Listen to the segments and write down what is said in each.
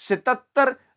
77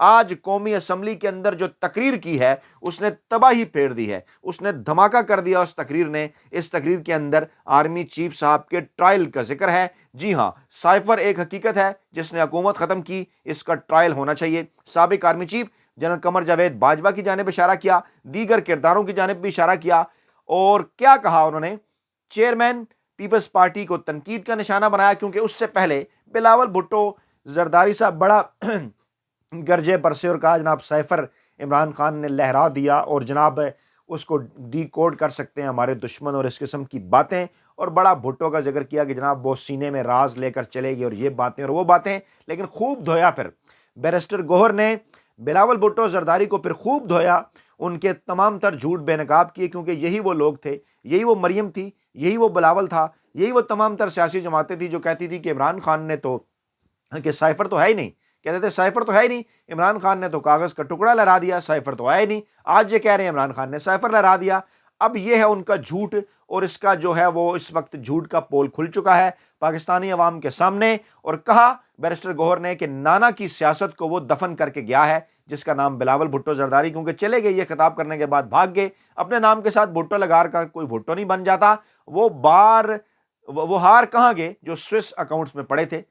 آج قومی اسمبلی کے اندر جو تقریر کی ہے اس نے تباہی پھیر دی ہے، اس نے دھماکہ کر دیا اس تقریر نے۔ اس تقریر کے اندر آرمی چیف صاحب کے ٹرائل کا ذکر ہے۔ جی ہاں، سائفر ایک حقیقت ہے جس نے حکومت ختم کی، اس کا ٹرائل ہونا چاہیے۔ سابق army chief general Qamar Javed Bajwa کی جانب اشارہ کیا، دیگر کرداروں کی جانب بھی اشارہ کیا، اور کیا کہا انہوں نے؟ چیئرمین پیپلز پارٹی کو تنقید کا نشانہ بنایا، کیونکہ اس سے پہلے بلاول بھٹو زرداری صاحب بڑا گرجے برسے اور کہا جناب سائفر عمران خان نے لہرا دیا اور جناب اس کو ڈی کوڈ کر سکتے ہیں ہمارے دشمن، اور اس قسم کی باتیں، اور بڑا بھٹو کا ذکر کیا کہ جناب وہ سینے میں راز لے کر چلے گی اور یہ باتیں اور وہ باتیں، لیکن خوب دھویا پھر بیرسٹر گوہر نے بلاول بھٹو زرداری کو پھر خوب دھویا، ان کے تمام تر جھوٹ بے نقاب کیے، کیونکہ یہی وہ لوگ تھے، یہی وہ مریم تھی، یہی وہ بلاول تھا، یہی وہ تمام تر سیاسی جماعتیں تھی جو کہتی تھی کہ عمران خان نے تو کہ سائفر تو ہے ہی نہیں، کہتے تھے سائفر تو ہے ہی نہیں، عمران خان نے تو کاغذ کا ٹکڑا لہرا دیا، سائفر تو ہے ہی نہیں۔ آج یہ کہہ رہے ہیں عمران خان نے سائفر لہرا دیا۔ اب یہ ہے ان کا جھوٹ، اور اس کا جو ہے وہ اس وقت جھوٹ کا پول کھل چکا ہے پاکستانی عوام کے سامنے، اور کہا بیرسٹر گوہر نے کہ نانا کی سیاست کو وہ دفن کر کے گیا ہے جس کا نام بلاول بھٹو زرداری، کیونکہ چلے گئے یہ خطاب کرنے کے بعد بھاگ گئے، اپنے نام کے ساتھ بھٹو لگا کر کوئی بھٹو نہیں بن جاتا۔ وہ ہار کہاں گئے جو سوئس اکاؤنٹس میں پڑے تھے؟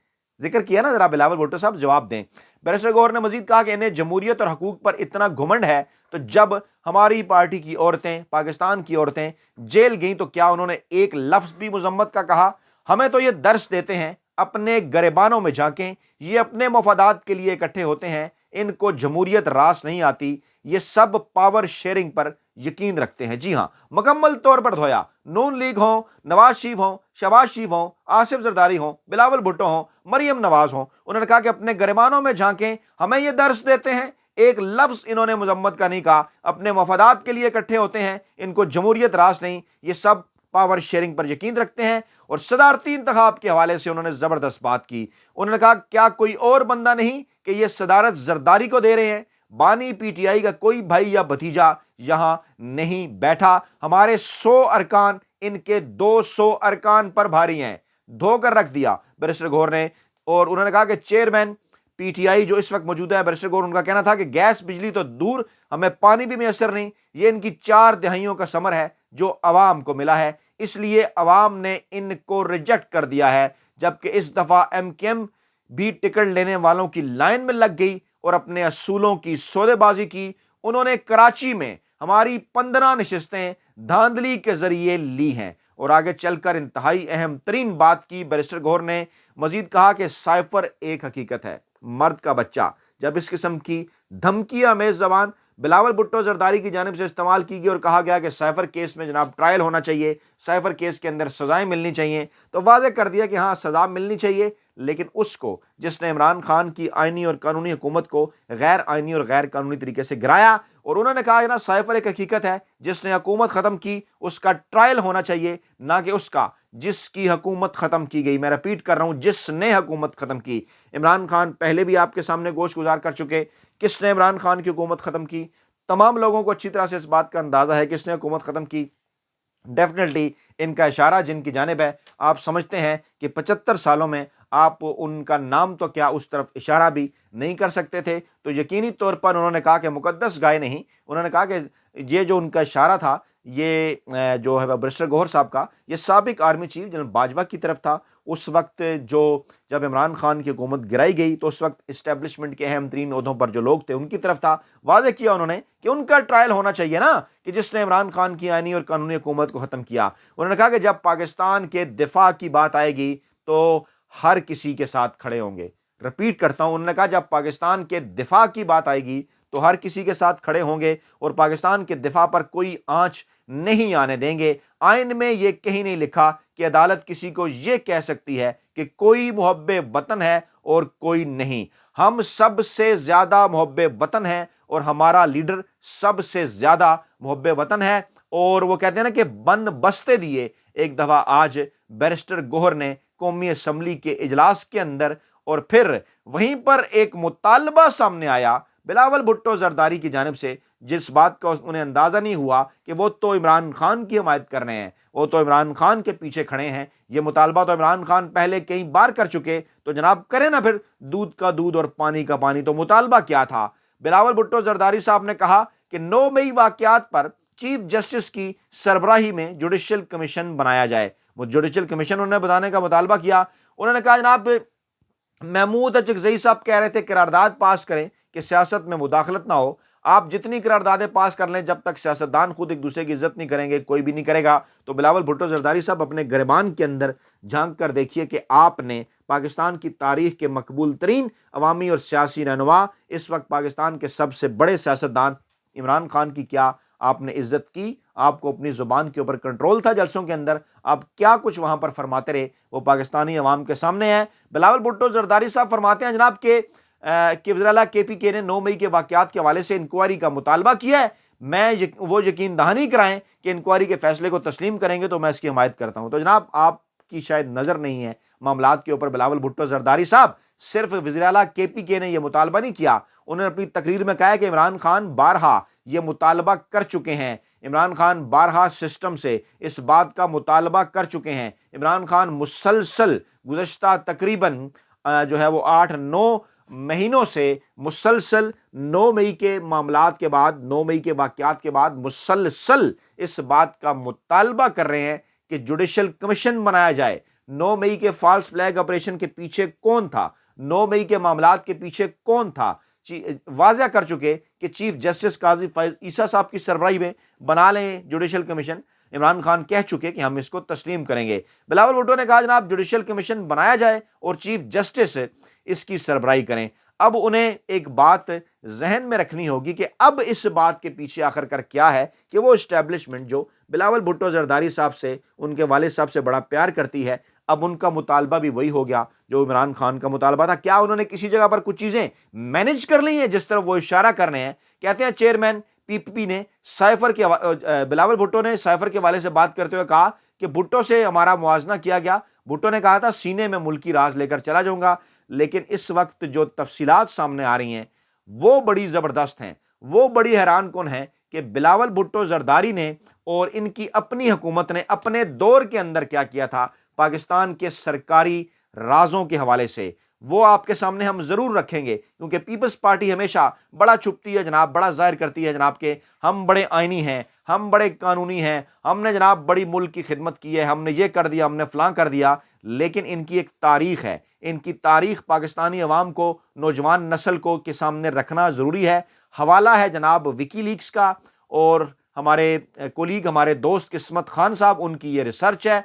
ذکر کیا نا، ذرا بلاول بھٹو صاحب جواب دیں۔ بیرسٹر گوہر نے مزید کہا کہ انہیں جمہوریت اور حقوق پر اتنا گھمنڈ ہے تو جب ہماری پارٹی کی عورتیں، پاکستان کی عورتیں جیل گئیں تو کیا انہوں نے ایک لفظ بھی مذمت کا کہا؟ ہمیں تو یہ درس دیتے ہیں اپنے گریبانوں میں جھانکیں، یہ اپنے مفادات کے لیے اکٹھے ہوتے ہیں، ان کو جمہوریت راس نہیں آتی، یہ سب پاور شیئرنگ پر یقین رکھتے ہیں۔ جی ہاں، مکمل طور پر دھویا، نون لیگ ہوں، نواز شریف ہوں، شہباز شریف ہوں، آصف زرداری ہوں، بلاول بھٹو ہوں، مریم نواز ہوں، انہوں نے کہا کہ اپنے گریبانوں میں جھانکیں، ہمیں یہ درس دیتے ہیں، ایک لفظ انہوں نے مذمت کا نہیں کہا، اپنے مفادات کے لیے اکٹھے ہوتے ہیں، ان کو جمہوریت راس نہیں، یہ سب پاور شیئرنگ پر یقین رکھتے ہیں۔ اور صدارتی انتخاب کے حوالے سے انہوں نے زبردست بات کی، انہوں نے کہا کیا کوئی اور بندہ نہیں کہ یہ صدارت زرداری کو دے رہے ہیں؟ بانی پی ٹی آئی کا کوئی بھائی یا بھتیجا یہاں نہیں بیٹھا، ہمارے 100 ارکان ان کے 200 ارکان پر بھاری ہیں، دھو کر رکھ دیا بیرسٹر گوہر نے۔ اور انہوں نے کہا کہ چیئرمین پی ٹی آئی جو اس وقت موجود ہے بیرسٹر گوہر، ان کا کہنا تھا کہ گیس بجلی تو دور، ہمیں پانی بھی میسر نہیں، یہ ان کی 4 دہائیوں کا ثمر ہے جو عوام کو ملا ہے، اس لیے عوام نے ان کو ریجیکٹ کر دیا ہے۔ جبکہ اس دفعہ ایم کیو ایم بھی ٹکٹ لینے والوں کی لائن میں لگ گئی اور اپنے اصولوں کی سودے بازی کی۔ انہوں نے کراچی میں ہماری 15 نشستیں دھاندلی کے ذریعے لی ہیں، اور آگے چل کر انتہائی اہم ترین بات کی بیرسٹر گوہر نے، مزید کہا کہ سائفر ایک حقیقت ہے، مرد کا بچہ۔ جب اس قسم کی دھمکی آمیز زبان بلاول بھٹو زرداری کی جانب سے استعمال کی گئی اور کہا گیا کہ سائفر کیس میں جناب ٹرائل ہونا چاہیے، سائفر کیس کے اندر سزائیں ملنی چاہیے، تو واضح کر دیا کہ ہاں سزا ملنی چاہیے، لیکن اس کو جس نے عمران خان کی آئینی اور قانونی حکومت کو غیر آئینی اور غیر قانونی طریقے سے گرایا۔ اور انہوں نے کہا کہ نا سائفر ایک حقیقت ہے، جس نے حکومت ختم کی اس کا ٹرائل ہونا چاہیے، نہ کہ اس کا جس کی حکومت ختم کی گئی۔ میں رپیٹ کر رہا ہوں، جس نے حکومت ختم کی۔ عمران خان پہلے بھی آپ کے سامنے گوش گزار کر چکے، کس نے عمران خان کی حکومت ختم کی؟ تمام لوگوں کو اچھی طرح سے اس بات کا اندازہ ہے کس نے حکومت ختم کی۔ ڈیفینیٹلی ان کا اشارہ جن کی جانب ہے، آپ سمجھتے ہیں کہ 75 سالوں میں آپ ان کا نام تو کیا اس طرف اشارہ بھی نہیں کر سکتے تھے، تو یقینی طور پر انہوں نے کہا کہ مقدس گائے نہیں، انہوں نے کہا کہ یہ جو ان کا اشارہ تھا، یہ جو ہے بیرسٹر گوہر صاحب کا، یہ سابق آرمی چیف جنرل باجوہ کی طرف تھا۔ اس وقت جب عمران خان کی حکومت گرائی گئی تو اس وقت اسٹیبلشمنٹ کے اہم ترین عہدوں پر جو لوگ تھے ان کی طرف تھا۔ واضح کیا انہوں نے کہ ان کا ٹرائل ہونا چاہیے نا، کہ جس نے عمران خان کی آئینی اور قانونی حکومت کو ختم کیا۔ انہوں نے کہا کہ جب پاکستان کے دفاع کی بات آئے گی تو ہر کسی کے ساتھ کھڑے ہوں گے۔ رپیٹ کرتا ہوں، انہوں نے کہا جب پاکستان کے دفاع کی بات آئے گی تو ہر کسی کے ساتھ کھڑے ہوں گے اور پاکستان کے دفاع پر کوئی آنچ نہیں آنے دیں گے۔ آئین میں یہ کہیں نہیں لکھا کہ عدالت کسی کو یہ کہہ سکتی ہے کہ کوئی محب وطن ہے اور کوئی نہیں۔ ہم سب سے زیادہ محب وطن ہیں اور ہمارا لیڈر سب سے زیادہ محب وطن ہے۔ اور وہ کہتے ہیں نا کہ بن بستے دیے ایک دفعہ آج بیرسٹر گوہر نے قومی اسمبلی کے اجلاس کے اندر، اور پھر وہیں پر ایک مطالبہ سامنے آیا بلاول بھٹو زرداری کی جانب سے، جس بات کا انہیں اندازہ نہیں ہوا کہ وہ تو عمران خان کی حمایت کر رہے ہیں، وہ تو عمران خان کے پیچھے کھڑے ہیں۔ یہ مطالبہ تو عمران خان پہلے کئی بار کر چکے، تو جناب کریں نا پھر دودھ کا دودھ اور پانی کا پانی۔ تو مطالبہ کیا تھا بلاول بھٹو زرداری صاحب نے کہا کہ 9 مئی واقعات پر چیف جسٹس کی سربراہی میں جوڈیشل کمیشن بنایا جائے. وہ جوڈیشل کمیشن انہوں نے بنانے کا مطالبہ کیا. انہوں نے کہا جناب محمود اچکزئی صاحب کہہ رہے تھے قرارداد پاس کریں کہ سیاست میں مداخلت نہ ہو. آپ جتنی قراردادیں پاس کر لیں جب تک سیاستدان خود ایک دوسرے کی عزت نہیں کریں گے کوئی بھی نہیں کرے گا. تو بلاول بھٹو زرداری صاحب اپنے گریبان کے اندر جھانک کر دیکھیے کہ آپ نے پاکستان کی تاریخ کے مقبول ترین عوامی اور سیاسی رہنما اس وقت پاکستان کے سب سے بڑے سیاستدان عمران خان کی کیا آپ نے عزت کی. آپ کو اپنی زبان کے اوپر کنٹرول تھا جلسوں کے اندر. آپ کیا کچھ وہاں پر فرماتے رہے وہ پاکستانی عوام کے سامنے ہے. بلاول بھٹو زرداری صاحب فرماتے ہیں جناب کہ وزیر اعلیٰ KPK نے 9 مئی کے واقعات کے حوالے سے انکوائری کا مطالبہ کیا ہے. میں وہ یقین دہانی کرائیں کہ انکوائری کے فیصلے کو تسلیم کریں گے تو میں اس کی حمایت کرتا ہوں. تو جناب آپ کی شاید نظر نہیں ہے معاملات کے اوپر. بلاول بھٹو زرداری صاحب صرف وزیر اعلیٰ KPK نے یہ مطالبہ نہیں کیا. انہوں نے اپنی تقریر میں کہا ہے کہ عمران خان بارہا یہ مطالبہ کر چکے ہیں. عمران خان بارہا سسٹم سے اس بات کا مطالبہ کر چکے ہیں. عمران خان مسلسل گزشتہ تقریباً جو ہے وہ 8-9 مہینوں سے مسلسل 9 مئی کے معاملات کے بعد 9 مئی کے واقعات کے بعد مسلسل اس بات کا مطالبہ کر رہے ہیں کہ جوڈیشل کمیشن بنایا جائے. 9 مئی کے فالس فلیگ آپریشن کے پیچھے کون تھا, 9 مئی کے معاملات کے پیچھے کون تھا, واضح کر چکے کہ چیف جسٹس قاضی فائز عیسیٰ صاحب کی سربراہی میں بنا لیں جوڈیشل کمیشن. عمران خان کہہ چکے کہ ہم اس کو تسلیم کریں گے. بلاول بھٹو نے کہا جناب جوڈیشل کمیشن بنایا جائے اور چیف جسٹس اس کی سربراہی کریں. اب انہیں ایک بات ذہن میں رکھنی ہوگی کہ اب اس بات کے پیچھے آخر کر کیا ہے کہ وہ اسٹیبلشمنٹ جو بلاول بھٹو زرداری صاحب سے ان کے والد صاحب سے بڑا پیار کرتی ہے, اب ان کا مطالبہ بھی وہی ہو گیا جو عمران خان کا مطالبہ تھا. کیا انہوں نے کسی جگہ پر کچھ چیزیں مینج کر لی ہیں جس طرح وہ اشارہ کر رہے ہیں؟ کہتے ہیں چیئرمین PPP نے سائفر کے بلاول بھٹو نے سائفر کے والے سے بات کرتے ہوئے کہا کہ بھٹو سے ہمارا موازنہ کیا گیا. بھٹو نے کہا تھا سینے میں ملکی راز لے کر چلا جاؤں گا, لیکن اس وقت جو تفصیلات سامنے آ رہی ہیں وہ بڑی زبردست ہیں, وہ بڑی حیران کن ہیں کہ بلاول بھٹو زرداری نے اور ان کی اپنی حکومت نے اپنے دور کے اندر کیا کیا تھا پاکستان کے سرکاری رازوں کے حوالے سے. وہ آپ کے سامنے ہم ضرور رکھیں گے کیونکہ پیپلز پارٹی ہمیشہ بڑا چھپتی ہے جناب, بڑا ظاہر کرتی ہے جناب کہ ہم بڑے آئینی ہیں, ہم بڑے قانونی ہیں, ہم نے جناب بڑی ملک کی خدمت کی ہے, ہم نے یہ کر دیا, ہم نے فلاں کر دیا. لیکن ان کی ایک تاریخ ہے, ان کی تاریخ پاکستانی عوام کو, نوجوان نسل کو کے سامنے رکھنا ضروری ہے. حوالہ ہے جناب وکی لیکس کا اور ہمارے کولیگ ہمارے دوست قسمت خان صاحب, ان کی یہ ریسرچ ہے.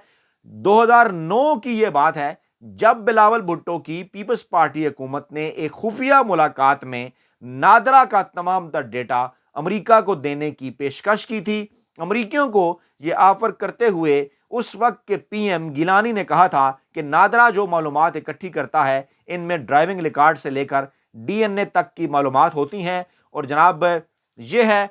2009 کی یہ بات ہے جب بلاول بھٹو کی پیپلز پارٹی حکومت نے ایک خفیہ ملاقات میں نادرا کا تمام تر ڈیٹا امریکہ کو دینے کی پیشکش کی تھی. امریکیوں کو یہ آفر کرتے ہوئے اس وقت کے PM گیلانی نے کہا تھا کہ نادرا جو معلومات اکٹھی کرتا ہے ان میں ڈرائیونگ ریکارڈ سے لے کر DNA تک کی معلومات ہوتی ہیں. اور جناب یہ ہے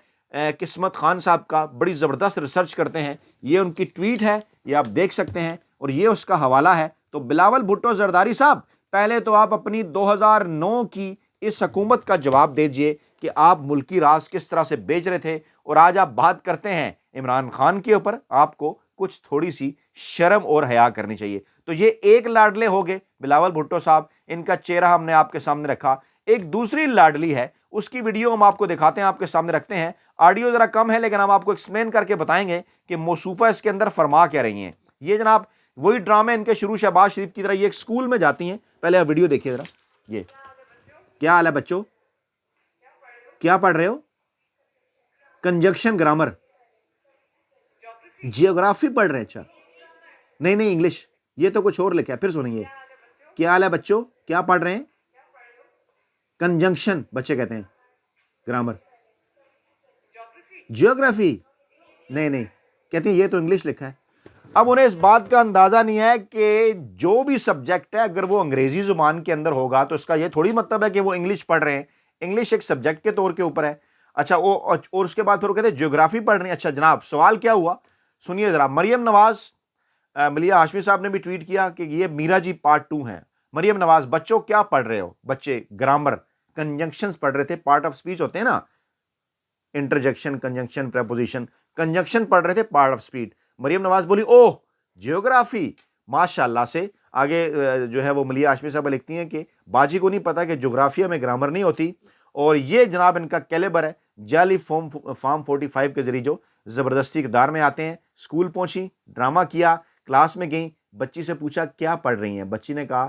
قسمت خان صاحب کا, بڑی زبردست ریسرچ کرتے ہیں, یہ ان کی ٹویٹ ہے, یہ آپ دیکھ سکتے ہیں اور یہ اس کا حوالہ ہے. تو بلاول بھٹو زرداری صاحب پہلے تو آپ اپنی 2009 کی اس حکومت کا جواب دیجئے کہ آپ ملکی راز کس طرح سے بیچ رہے تھے, اور آج آپ بات کرتے ہیں عمران خان کے اوپر. آپ کو کچھ تھوڑی سی شرم اور حیا کرنی چاہیے. تو یہ ایک لاڈلے ہو گئے بلاول بھٹو صاحب, ان کا چہرہ ہم نے آپ کے سامنے رکھا. ایک دوسری لاڈلی ہے, اس کی ویڈیو ہم آپ کو دکھاتے ہیں, آپ کے سامنے رکھتے ہیں. آڈیو ذرا کم ہے لیکن ہم آپ کو ایکسپلین کر کے بتائیں گے کہ موصوفہ اس کے اندر فرما کیا رہی ہیں. یہ جناب وہی ڈرامے ان کے شروع شہباز شریف کی طرح, یہ ایک سکول میں جاتی ہیں. پہلے آپ ویڈیو دیکھیے ذرا. یہ کیا حال ہے بچوں, کیا پڑھ رہے ہو؟ کنجکشن گرامر, جیوگرافی پڑھ رہے ہیں. اچھا نہیں انگلش, یہ تو کچھ اور لکھا ہے, پھر سنیے. کیا حال ہے بچوں, کیا پڑھ رہے ہیں؟ کنجنکشن بچے کہتے ہیں, گرامر. جیوگرافی نہیں کہتے ہیں یہ تو انگلش لکھا ہے. اب انہیں اس بات کا اندازہ نہیں ہے کہ جو بھی سبجیکٹ ہے اگر وہ انگریزی زبان کے اندر ہوگا تو اس کا یہ تھوڑی مطلب ہے کہ وہ انگلش پڑھ رہے ہیں. انگلش ایک سبجیکٹ کے طور کے اوپر ہے. اچھا وہ اور اس کے بعد پھر وہ کہتے ہیں جیوگرافی پڑھ رہے ہیں. اچھا جناب سوال کیا ہوا سنیے ذرا. مریم نواز, ملیح ہاشمی صاحب نے بھی ٹویٹ کیا کہ یہ میرا جی پارٹ 2 ہیں. مریم نواز بچوں کیا پڑھ رہے ہو؟ بچے گرامر کنجنکشنز پڑھ رہے تھے, پارٹ آف سپیچ ہوتے ہیں نا, انٹرجیکشن کنجنکشن پریپوزیشن, کنجنکشن پڑھ رہے تھے part of speech. Maryam Nawaz بولی اوہ جیوگرافی, ماشاء اللہ سے. آگے جو ہے وہ ملیح ہاشمی صاحب لکھتی ہیں کہ باجی کو نہیں پتا کہ جغرافیہ میں گرامر نہیں ہوتی. اور یہ جناب ان کا کیلیبر ہے، جعلی فارم 45 کے ذریعے جو زبردستی اقتدار میں آتے ہیں۔ اسکول پہنچی، ڈرامہ کیا، کلاس میں گئیں، بچی سے پوچھا کیا پڑھ رہی ہیں، بچی نے کہا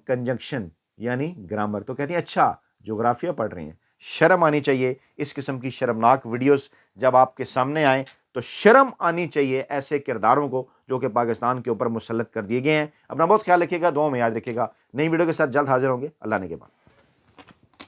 کنجنکشن یعنی گرامر، تو کہتی ہیں اچھا جغرافیہ پڑھ رہی ہیں۔ شرم آنی چاہیے اس قسم کی شرمناک ویڈیوز جب آپ کے سامنے آئیں، تو شرم آنی چاہیے ایسے کرداروں کو جو کہ پاکستان کے اوپر مسلط کر دیے گئے ہیں۔ اپنا بہت خیال رکھیے گا، دعاؤں میں یاد رکھیے گا۔ نئی ویڈیو کے ساتھ جلد حاضر ہوں گے، اللہ نے کے بعد۔